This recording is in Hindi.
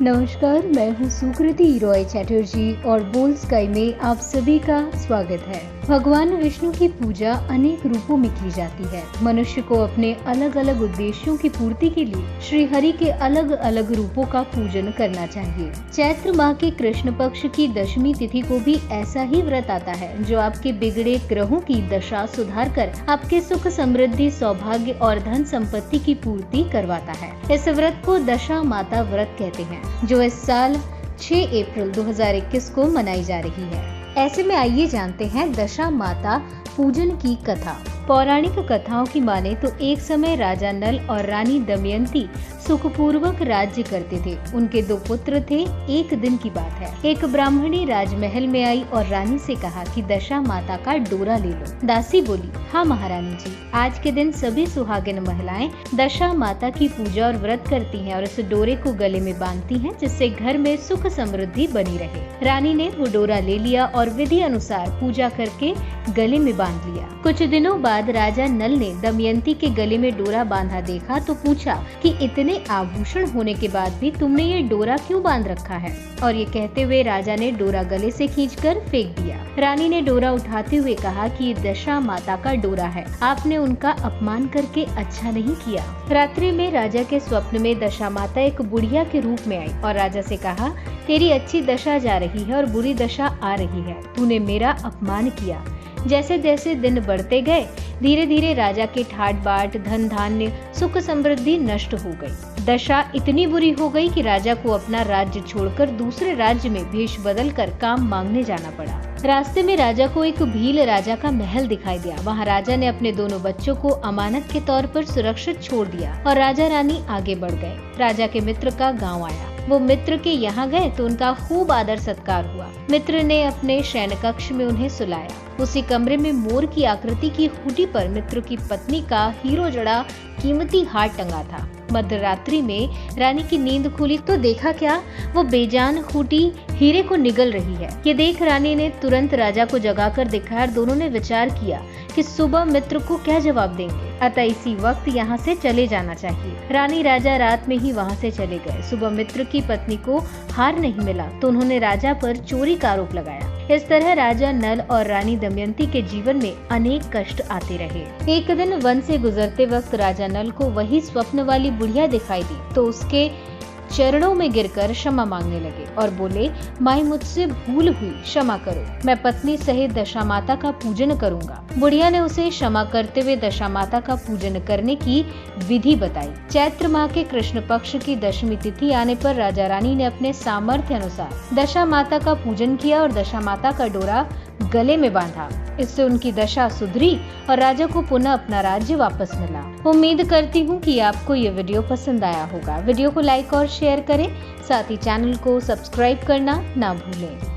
नमस्कार, मैं हूँ सुकृति रॉय चैटर्जी और बोल स्काई में आप सभी का स्वागत है। भगवान विष्णु की पूजा अनेक रूपों में की जाती है। मनुष्य को अपने अलग अलग उद्देश्यों की पूर्ति के लिए श्री हरि के अलग अलग रूपों का पूजन करना चाहिए। चैत्र माह के कृष्ण पक्ष की दशमी तिथि को भी ऐसा ही व्रत आता है जो आपके बिगड़े ग्रहों की दशा सुधार कर आपके सुख समृद्धि सौभाग्य और धन संपत्ति की पूर्ति करवाता है। इस व्रत को दशा माता व्रत कहते हैं, जो इस साल 6 अप्रैल 2021 को मनाई जा रही है। ऐसे में आइए जानते हैं दशा माता पूजन की कथा। पौराणिक कथाओं की माने तो एक समय राजा नल और रानी दमयंती सुखपूर्वक राज्य करते थे। उनके 2 पुत्र थे। एक दिन की बात है, एक ब्राह्मणी राजमहल में आई और रानी से कहा कि दशा माता का डोरा ले लो। दासी बोली, हाँ महारानी जी, आज के दिन सभी सुहागिन महिलाएं दशा माता की पूजा और व्रत करती हैं और इस डोरे को गले में बांधती हैं, जिससे घर में सुख समृद्धि बनी रहे। रानी ने वो डोरा ले लिया और विधि अनुसार पूजा करके गले में बांध लिया। कुछ दिनों बाद राजा नल ने दमयंती के गले में डोरा बांधा देखा तो पूछा कि इतने आभूषण होने के बाद भी तुमने ये डोरा क्यों बांध रखा है? और ये कहते हुए राजा ने डोरा गले से खींचकर फेंक दिया। रानी ने डोरा उठाते हुए कहा कि ये दशा माता का डोरा है, आपने उनका अपमान करके अच्छा नहीं किया। रात्रि में राजा के स्वप्न में दशा माता एक बुढ़िया के रूप में आई और राजा से कहा, तेरी अच्छी दशा जा रही है और बुरी दशा आ रही है, तूने मेरा अपमान किया। जैसे जैसे दिन बढ़ते गए धीरे धीरे राजा के ठाट बाट धन धान्य सुख समृद्धि नष्ट हो गई। दशा इतनी बुरी हो गई कि राजा को अपना राज्य छोड़कर दूसरे राज्य में भेष बदलकर काम मांगने जाना पड़ा। रास्ते में राजा को एक भील राजा का महल दिखाई दिया। वहाँ राजा ने अपने दोनों बच्चों को अमानत के तौर पर सुरक्षित छोड़ दिया और राजा रानी आगे बढ़ गए। राजा के मित्र का गाँव आया। वो मित्र के यहाँ गए तो उनका खूब आदर सत्कार हुआ। मित्र ने अपने शयन कक्ष में उन्हें सुलाया। उसी कमरे में मोर की आकृति की खूंटी पर मित्र की पत्नी का हीरो जड़ा कीमती हार टंगा था। मध्य रात्रि में रानी की नींद खुली तो देखा क्या, वो बेजान खूंटी हीरे को निगल रही है। ये देख रानी ने तुरंत राजा को जगाकर दिखाया। दोनों ने विचार किया कि सुबह मित्र को क्या जवाब देंगे, अतः इसी वक्त यहाँ से चले जाना चाहिए। रानी राजा रात में ही वहाँ से चले गए। सुबह मित्र की पत्नी को हार नहीं मिला तो उन्होंने राजा पर चोरी का आरोप लगाया। इस तरह राजा नल और रानी दमयंती के जीवन में अनेक कष्ट आते रहे। एक दिन वन से गुजरते वक्त राजा नल को वही स्वप्न वाली बुढ़िया दिखाई दी तो उसके चरणों में गिरकर क्षमा मांगने लगे और बोले, माई मुझसे भूल हुई, क्षमा करो, मैं पत्नी सहित दशा माता का पूजन करूंगा। बुढ़िया ने उसे क्षमा करते हुए दशा माता का पूजन करने की विधि बताई। चैत्र माह के कृष्ण पक्ष की दशमी तिथि आने पर राजा रानी ने अपने सामर्थ्य अनुसार दशा माता का पूजन किया और दशा माता का डोरा गले में बांधा। इससे उनकी दशा सुधरी और राजा को पुनः अपना राज्य वापस मिला। उम्मीद करती हूँ कि आपको ये वीडियो पसंद आया होगा। वीडियो को लाइक और शेयर करें, साथ ही चैनल को सब्सक्राइब करना ना भूलें।